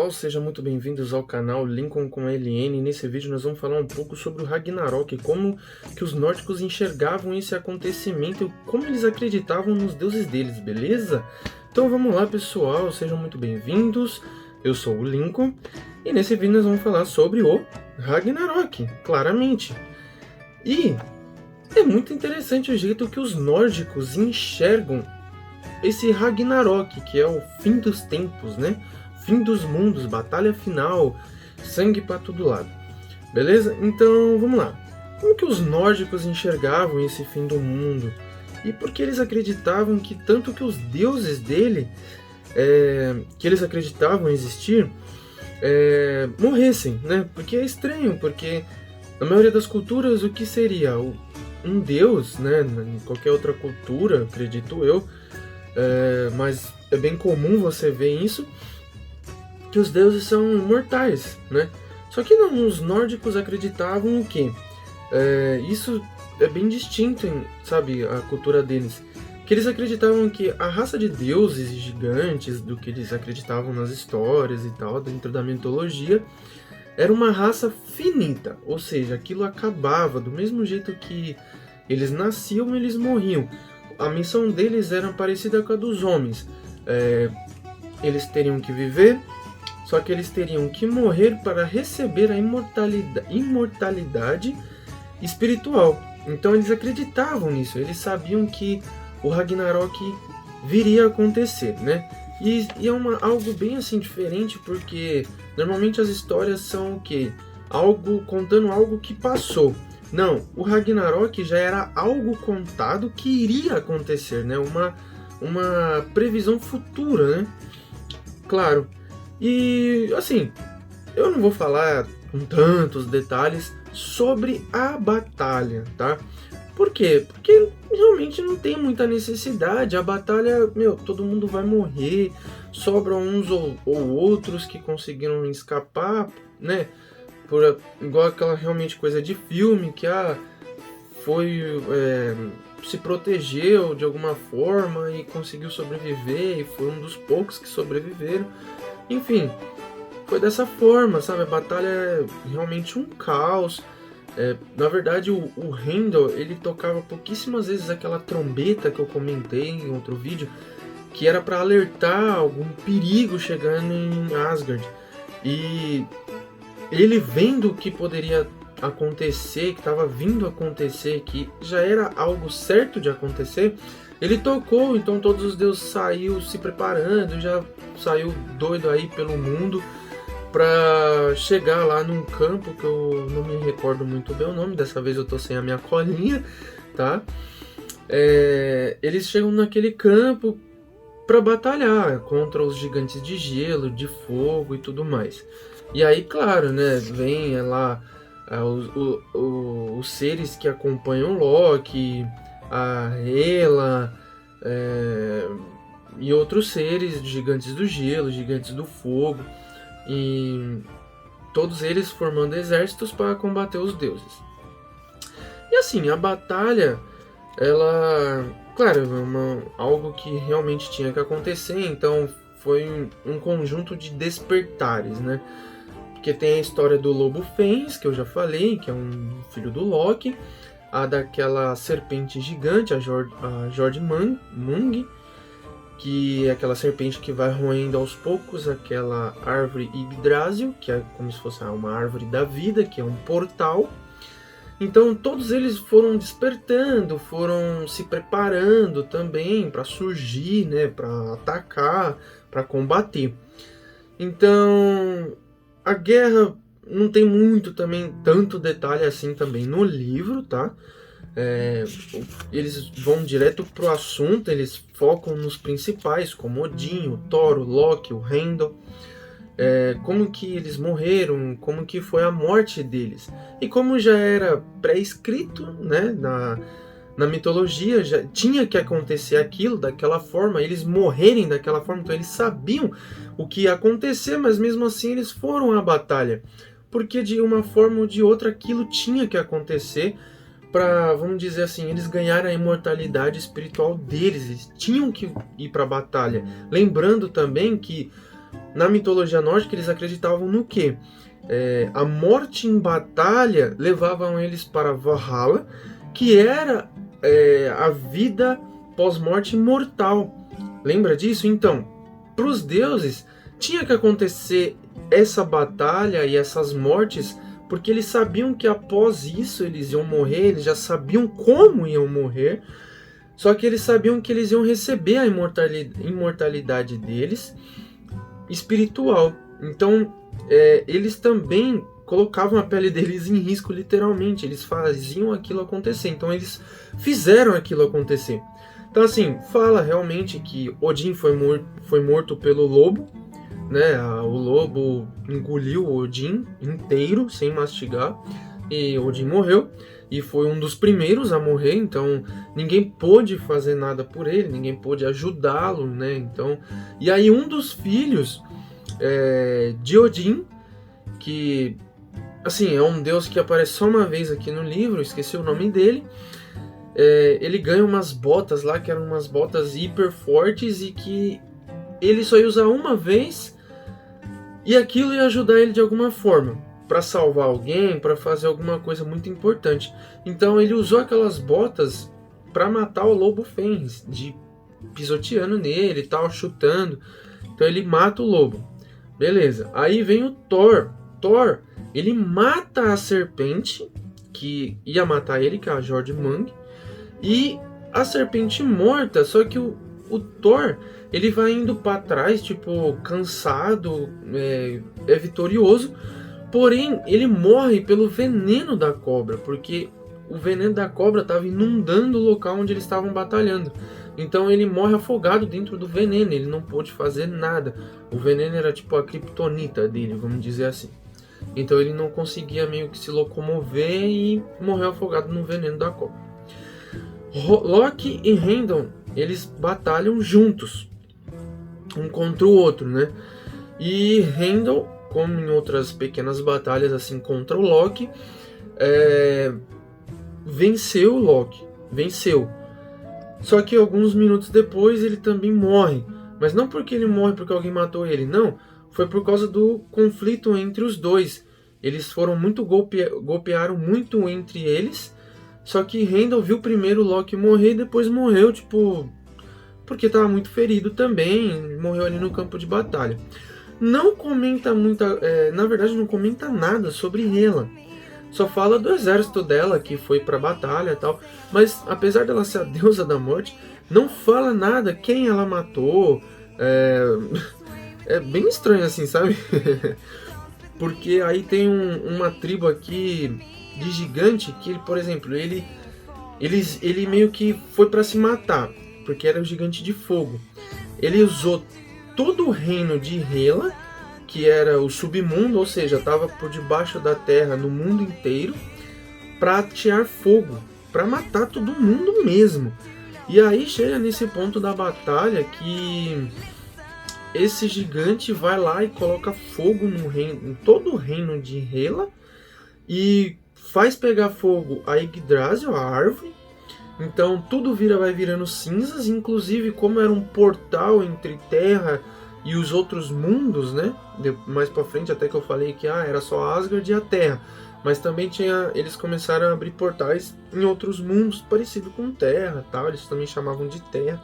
pessoal, sejam muito bem-vindos ao canal Lincoln com LN. Nesse vídeo nós vamos falar um pouco sobre o Ragnarok, como que os nórdicos enxergavam esse acontecimento e como eles acreditavam nos deuses deles, beleza? Então vamos lá, pessoal, sejam muito bem-vindos. Eu sou o Lincoln e nesse vídeo nós vamos falar sobre o Ragnarok, claramente. E é muito interessante o jeito que os nórdicos enxergam esse Ragnarok, que é o fim dos tempos, né? Fim dos mundos, batalha final, sangue para todo lado. Beleza? Então, vamos lá. Como que os nórdicos enxergavam esse fim do mundo? E por que eles acreditavam que tanto que os deuses dele, que eles acreditavam existir, morressem, né? Porque é estranho, porque na maioria das culturas o que seria um deus, né? Em qualquer outra cultura, acredito eu, mas é bem comum você ver isso, que os deuses são imortais, né? Só que não, os nórdicos acreditavam o quê? Isso é bem distinto, sabe, a cultura deles. Que eles acreditavam que a raça de deuses gigantes, do que eles acreditavam nas histórias e tal, dentro da mitologia, era uma raça finita, ou seja, aquilo acabava, do mesmo jeito que eles nasciam, eles morriam. A missão deles era parecida com a dos homens. Eles teriam que viver, só que eles teriam que morrer para receber a imortalidade espiritual. Então eles acreditavam nisso, eles sabiam que o Ragnarok viria a acontecer, né? E é algo bem assim diferente, porque normalmente as histórias são o quê? Contando algo que passou. Não, o Ragnarok já era algo contado que iria acontecer, né? Uma previsão futura, né? Claro. E, assim, eu não vou falar com tantos detalhes sobre a batalha, tá? Por quê? Porque realmente não tem muita necessidade. A batalha, todo mundo vai morrer, sobram uns ou outros que conseguiram escapar, né? Igual aquela realmente coisa de filme, que se protegeu de alguma forma e conseguiu sobreviver, e foi um dos poucos que sobreviveram. Enfim, foi dessa forma, sabe? A batalha é realmente um caos. Na verdade, o Heimdall, ele tocava pouquíssimas vezes aquela trombeta que eu comentei em outro vídeo, que era para alertar algum perigo chegando em Asgard. E ele vendo o que poderia acontecer, que estava vindo acontecer, que já era algo certo de acontecer, ele tocou, então todos os deuses saíram se preparando, já saiu doido aí pelo mundo para chegar lá num campo que eu não me recordo muito bem o nome, dessa vez eu tô sem a minha colinha, tá? Eles chegam naquele campo para batalhar contra os gigantes de gelo, de fogo e tudo mais. E aí, claro, né, vem lá os seres que acompanham Loki, a Hela, e outros seres, gigantes do gelo, gigantes do fogo, e todos eles formando exércitos para combater os deuses. E assim, a batalha, ela, claro, algo que realmente tinha que acontecer, então foi um conjunto de despertares, né? Porque tem a história do Lobo Fênix, que eu já falei, que é um filho do Loki, a daquela serpente gigante, a Jordmung, que é aquela serpente que vai roendo aos poucos aquela árvore Yggdrasil, que é como se fosse uma árvore da vida, que é um portal. Então todos eles foram despertando, foram se preparando também para surgir, né, para atacar, para combater. Então a guerra não tem tanto detalhe assim também no livro, tá? Eles vão direto pro assunto, eles focam nos principais, como Odin, o Thor, o Loki, o Heimdall, como que eles morreram, como que foi a morte deles. E como já era pré-escrito, né, na mitologia, já tinha que acontecer aquilo daquela forma, eles morrerem daquela forma, então eles sabiam o que ia acontecer, mas mesmo assim eles foram à batalha, porque de uma forma ou de outra aquilo tinha que acontecer para, vamos dizer assim, eles ganharem a imortalidade espiritual deles, eles tinham que ir para a batalha. Lembrando também que na mitologia nórdica eles acreditavam no quê? A morte em batalha levavam eles para Valhalla, que era a vida pós-morte imortal. Lembra disso? Então, para os deuses, tinha que acontecer essa batalha e essas mortes, porque eles sabiam que após isso eles iam morrer, eles já sabiam como iam morrer, só que eles sabiam que eles iam receber a imortalidade deles espiritual. Então, eles também colocavam a pele deles em risco, literalmente. Eles faziam aquilo acontecer. Então, eles fizeram aquilo acontecer. Então, assim, fala realmente que Odin foi morto pelo lobo, né? O lobo engoliu Odin inteiro, sem mastigar, e Odin morreu. E foi um dos primeiros a morrer, então ninguém pôde fazer nada por ele, ninguém pôde ajudá-lo, né? Então, e aí um dos filhos de Odin, que assim é um deus que aparece só uma vez aqui no livro, esqueci o nome dele, ele ganha umas botas lá, que eram umas botas hiper fortes e que ele só ia usar uma vez e aquilo ia ajudar ele de alguma forma, para salvar alguém, para fazer alguma coisa muito importante. Então ele usou aquelas botas para matar o lobo Fenris, de pisoteando nele e tal, chutando. Então ele mata o lobo. Beleza. Aí vem o Thor. Thor, ele mata a serpente que ia matar ele, que é a Jordmung, e a serpente morta, só que o Thor, ele vai indo para trás, tipo, cansado, vitorioso. Porém, ele morre pelo veneno da cobra, porque o veneno da cobra estava inundando o local onde eles estavam batalhando. Então ele morre afogado dentro do veneno, ele não pôde fazer nada. O veneno era tipo a kryptonita dele, vamos dizer assim. Então ele não conseguia meio que se locomover e morreu afogado no veneno da cobra. Loki e Heimdall, eles batalham juntos, um contra o outro, né? E Heimdall, como em outras pequenas batalhas assim contra o Loki, venceu o Loki, venceu. Só que alguns minutos depois ele também morre, mas não porque ele morre porque alguém matou ele, não, foi por causa do conflito entre os dois. Eles foram muito golpearam muito entre eles, só que Heimdall viu primeiro o Loki morrer e depois morreu, tipo, porque estava muito ferido também, morreu ali no campo de batalha. Não comenta na verdade não comenta nada sobre Hela. Só fala do exército dela que foi pra batalha e tal. Mas apesar dela ser a deusa da morte, não fala nada quem ela matou. É bem estranho assim, sabe? Porque aí tem uma tribo aqui de gigante que, por exemplo, ele meio que foi pra se matar, porque era o gigante de fogo. Ele usou todo o reino de Hela, que era o submundo, ou seja, estava por debaixo da terra no mundo inteiro, para atear fogo, para matar todo mundo mesmo. E aí chega nesse ponto da batalha que esse gigante vai lá e coloca fogo em todo o reino de Hela e faz pegar fogo a Yggdrasil, a árvore. Então tudo vai virando cinzas, inclusive como era um portal entre terra e os outros mundos, né? Mais pra frente até que eu falei que era só Asgard e a Terra, mas também eles começaram a abrir portais em outros mundos parecido com Terra, tal, eles também chamavam de Terra.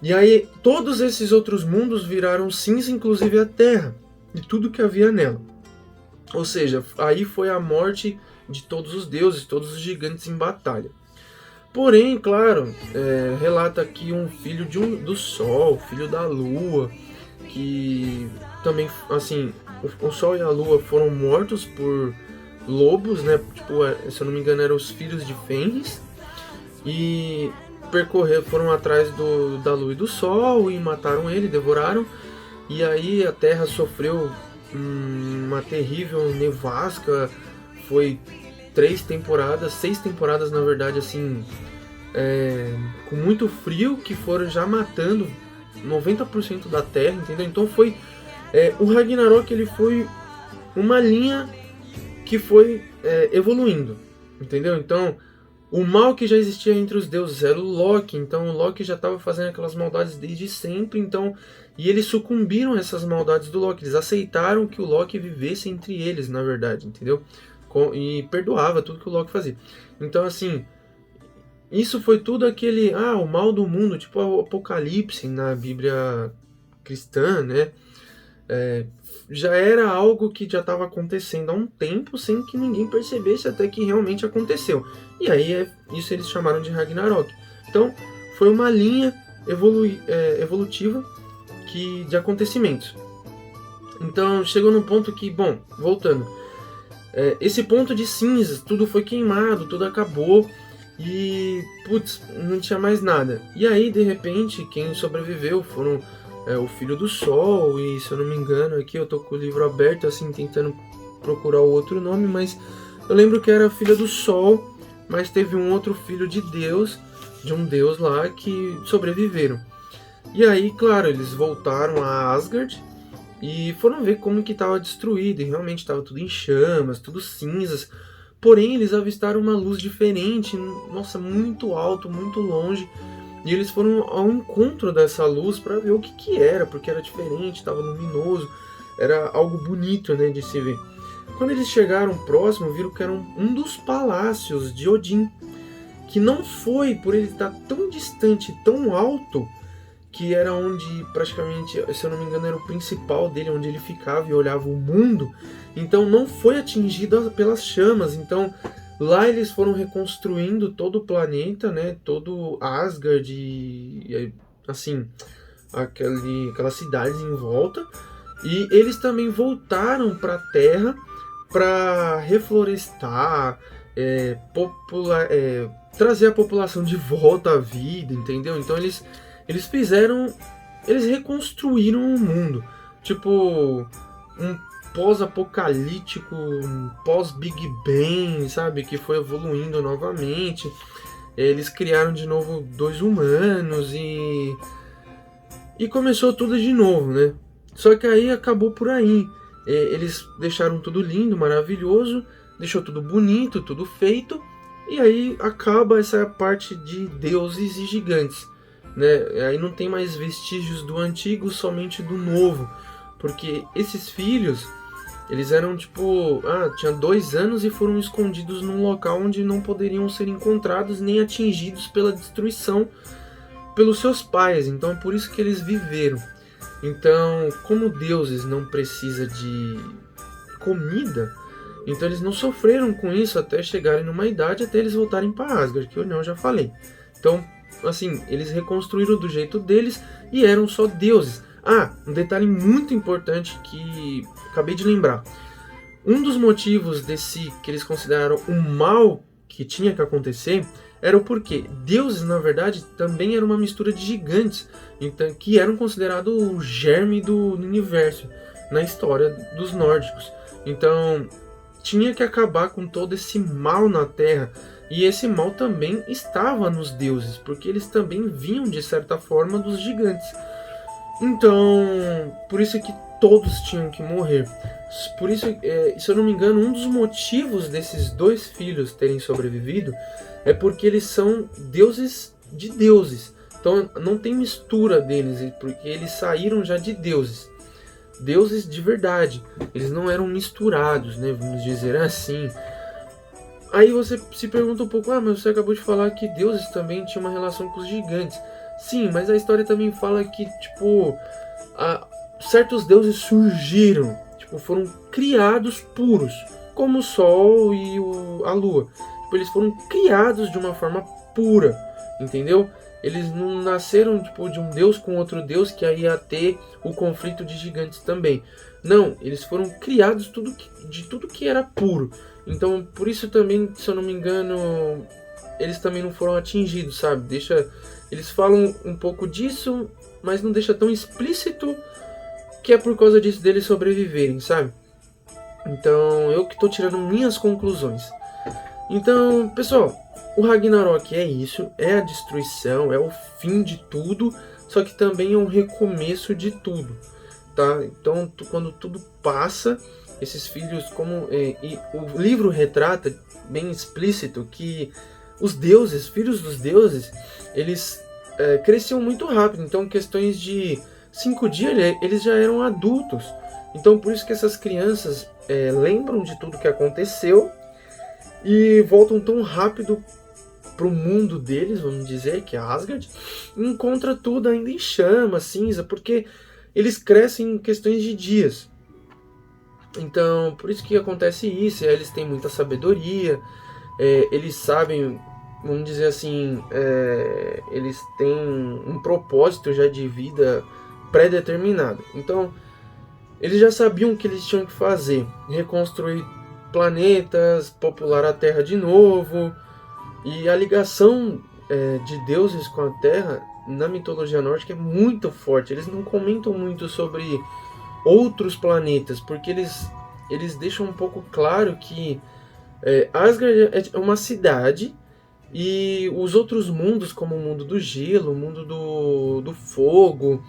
E aí todos esses outros mundos viraram cinza, inclusive a Terra e tudo que havia nela. Ou seja, aí foi a morte de todos os deuses, todos os gigantes em batalha. Porém, claro, relata aqui um filho do Sol, filho da Lua, que também, assim, o Sol e a Lua foram mortos por lobos, né? Tipo, se eu não me engano, eram os filhos de Fenris, e foram atrás da Lua e do Sol e mataram ele, devoraram. E aí a Terra sofreu uma terrível nevasca, foi 6 temporadas na verdade, assim, com muito frio, que foram já matando 90% da Terra, entendeu? Então foi o Ragnarok, ele foi uma linha que foi evoluindo, entendeu? Então O mal que já existia entre os deuses era o Loki, então o Loki já estava fazendo aquelas maldades desde sempre, então e eles sucumbiram a essas maldades do Loki, eles aceitaram que o Loki vivesse entre eles, na verdade, entendeu? E perdoava tudo que o Loki fazia. Então, assim, isso foi tudo aquele, o mal do mundo, tipo o Apocalipse na Bíblia cristã, né? Já era algo que já estava acontecendo há um tempo sem que ninguém percebesse até que realmente aconteceu. E aí isso eles chamaram de Ragnarok. Então foi uma linha evolutiva de acontecimentos. Então chegou num ponto que, bom, voltando, esse ponto de cinzas, tudo foi queimado, tudo acabou e, putz, não tinha mais nada. E aí, de repente, quem sobreviveu foram o Filho do Sol, e se eu não me engano, aqui eu tô com o livro aberto, assim, tentando procurar o outro nome, mas eu lembro que era Filha do Sol, mas teve um outro filho de Deus, de um deus lá, que sobreviveram. E aí, claro, eles voltaram a Asgard e foram ver como que estava destruído, e realmente estava tudo em chamas, tudo cinzas. Porém, eles avistaram uma luz diferente, nossa, muito alto, muito longe. E eles foram ao encontro dessa luz para ver o que era, porque era diferente, estava luminoso, era algo bonito, né, de se ver. Quando eles chegaram próximo, viram que era um dos palácios de Odin, que não foi por ele estar tão distante, tão alto, que era onde praticamente, se eu não me engano, era o principal dele, onde ele ficava e olhava o mundo. Então não foi atingido pelas chamas. Então lá eles foram reconstruindo todo o planeta, né? Todo Asgard e assim, aquelas cidades em volta. E eles também voltaram para a Terra para reflorestar, trazer a população de volta à vida, entendeu? Então eles reconstruíram o mundo, tipo um pós-apocalíptico, um pós-Big Bang, sabe, que foi evoluindo novamente. Eles criaram de novo 2 humanos e começou tudo de novo, né? Só que aí acabou por aí. Eles deixaram tudo lindo, maravilhoso, deixou tudo bonito, tudo feito, e aí acaba essa parte de deuses e gigantes, né? Aí não tem mais vestígios do antigo, somente do novo, porque esses filhos, eles eram tipo, tinham 2 anos e foram escondidos num local onde não poderiam ser encontrados nem atingidos pela destruição pelos seus pais, então é por isso que eles viveram. Então, como deuses não precisa de comida, então eles não sofreram com isso até chegarem numa idade, até eles voltarem para Asgard, que eu já falei. Então, assim, eles reconstruíram do jeito deles e eram só deuses. Um detalhe muito importante que acabei de lembrar. Um dos motivos que eles consideraram o mal que tinha que acontecer era o porquê. Deuses, na verdade, também era uma mistura de gigantes, então, que eram considerados o germe do universo na história dos nórdicos. Então, tinha que acabar com todo esse mal na Terra. E esse mal também estava nos deuses, porque eles também vinham, de certa forma, dos gigantes. Então, por isso que todos tinham que morrer. Por isso, se eu não me engano, um dos motivos desses 2 filhos terem sobrevivido é porque eles são deuses de deuses. Então não tem mistura deles, porque eles saíram já de deuses. Deuses de verdade. Eles não eram misturados, né? Vamos dizer assim. Aí você se pergunta um pouco, mas você acabou de falar que deuses também tinham uma relação com os gigantes. Sim, mas a história também fala que, tipo, certos deuses surgiram, tipo, foram criados puros, como o Sol e a Lua. Tipo, eles foram criados de uma forma pura, entendeu? Eles não nasceram, tipo, de um deus com outro deus que aí ia ter o conflito de gigantes também. Não, eles foram criados de tudo que era puro. Então, por isso também, se eu não me engano, eles também não foram atingidos, sabe? Eles falam um pouco disso, mas não deixa tão explícito que é por causa disso deles sobreviverem, sabe? Então, eu que tô tirando minhas conclusões. Então, pessoal, o Ragnarok é isso, é a destruição, é o fim de tudo, só que também é um recomeço de tudo, tá? Então, quando tudo passa, esses filhos, e o livro retrata bem explícito que os deuses, filhos dos deuses, eles cresciam muito rápido. Então, em questões de 5 dias, eles já eram adultos. Então, por isso que essas crianças lembram de tudo que aconteceu e voltam tão rápido pro mundo deles, vamos dizer, que é Asgard, e encontra tudo ainda em chama, cinza, porque eles crescem em questões de dias. Então, por isso que acontece isso, eles têm muita sabedoria, eles sabem, vamos dizer assim, eles têm um propósito já de vida pré-determinado. Então, eles já sabiam o que eles tinham que fazer, reconstruir planetas, popular a Terra de novo. E a ligação de deuses com a Terra na mitologia nórdica é muito forte. Eles não comentam muito sobre outros planetas, porque eles deixam um pouco claro que Asgard é uma cidade e os outros mundos, como o mundo do gelo, o mundo do fogo,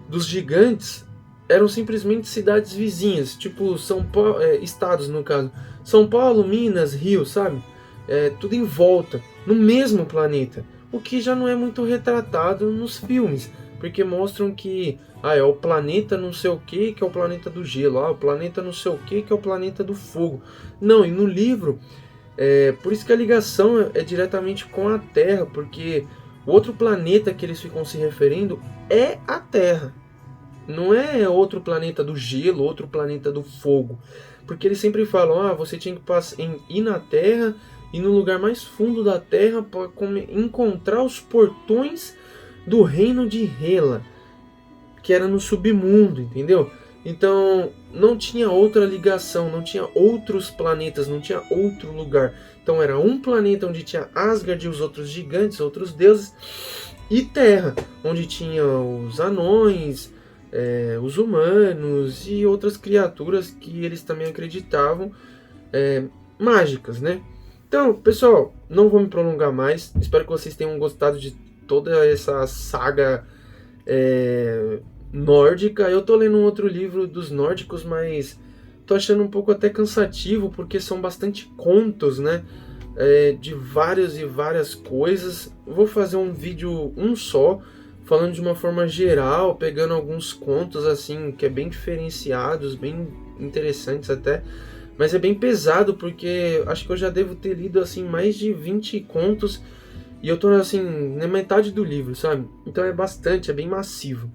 dos gigantes, eram simplesmente cidades vizinhas, tipo São Paulo, estados no caso, São Paulo, Minas, Rio, sabe? Tudo em volta, no mesmo planeta, o que já não é muito retratado nos filmes, porque mostram que é o planeta não sei o que é o planeta do gelo, o planeta não sei o que é o planeta do fogo. Não, e no livro, por isso que a ligação é diretamente com a Terra, porque o outro planeta que eles ficam se referindo é a Terra. Não é outro planeta do gelo, outro planeta do fogo. Porque eles sempre falam, você tinha que ir na Terra e no lugar mais fundo da Terra para encontrar os portões do reino de Hela, que era no submundo, entendeu? Então não tinha outra ligação, não tinha outros planetas, não tinha outro lugar. Então era um planeta onde tinha Asgard e os outros gigantes, outros deuses, e Terra, onde tinha os anões, os humanos e outras criaturas que eles também acreditavam mágicas, né? Então, pessoal, não vou me prolongar mais. Espero que vocês tenham gostado de toda essa saga nórdica. Eu tô lendo um outro livro dos nórdicos, mas tô achando um pouco até cansativo, porque são bastante contos, né? De várias e várias coisas. Vou fazer um vídeo só, falando de uma forma geral, pegando alguns contos assim que é bem diferenciados, bem interessantes até, mas é bem pesado porque acho que eu já devo ter lido assim mais de 20 contos e eu tô assim na metade do livro, sabe? Então é bastante, é bem massivo.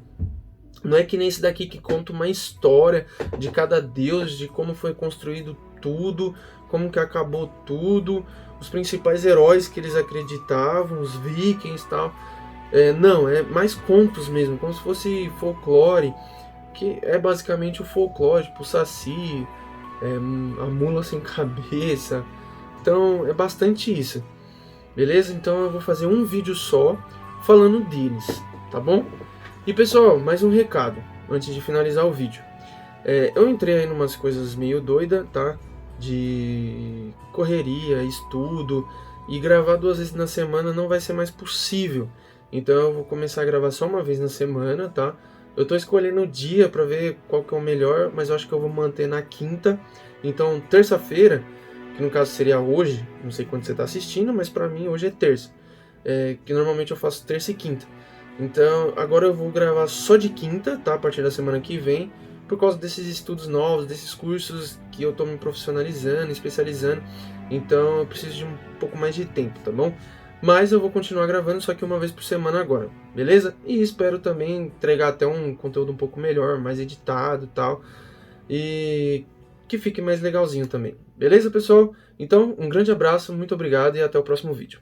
Não é que nem esse daqui que conta uma história de cada deus, de como foi construído tudo, como que acabou tudo, os principais heróis que eles acreditavam, os vikings e tal. Não, é mais contos mesmo, como se fosse folclore, que é basicamente o folclore, tipo o Saci, a mula sem cabeça. Então é bastante isso, beleza? Então eu vou fazer um vídeo só falando deles, tá bom? E pessoal, mais um recado antes de finalizar o vídeo. Eu entrei aí em umas coisas meio doidas, tá? De correria, estudo, e gravar 2 vezes na semana não vai ser mais possível. Então eu vou começar a gravar só uma vez na semana, tá? Eu tô escolhendo o dia pra ver qual que é o melhor, mas eu acho que eu vou manter na quinta. Então terça-feira, que no caso seria hoje, não sei quando você tá assistindo, mas pra mim hoje é terça. Que normalmente eu faço terça e quinta. Então agora eu vou gravar só de quinta, tá? A partir da semana que vem, por causa desses estudos novos, desses cursos que eu tô me profissionalizando, especializando. Então eu preciso de um pouco mais de tempo, tá bom? Mas eu vou continuar gravando só que uma vez por semana agora, beleza? E espero também entregar até um conteúdo um pouco melhor, mais editado e tal. E que fique mais legalzinho também. Beleza, pessoal? Então, um grande abraço, muito obrigado e até o próximo vídeo.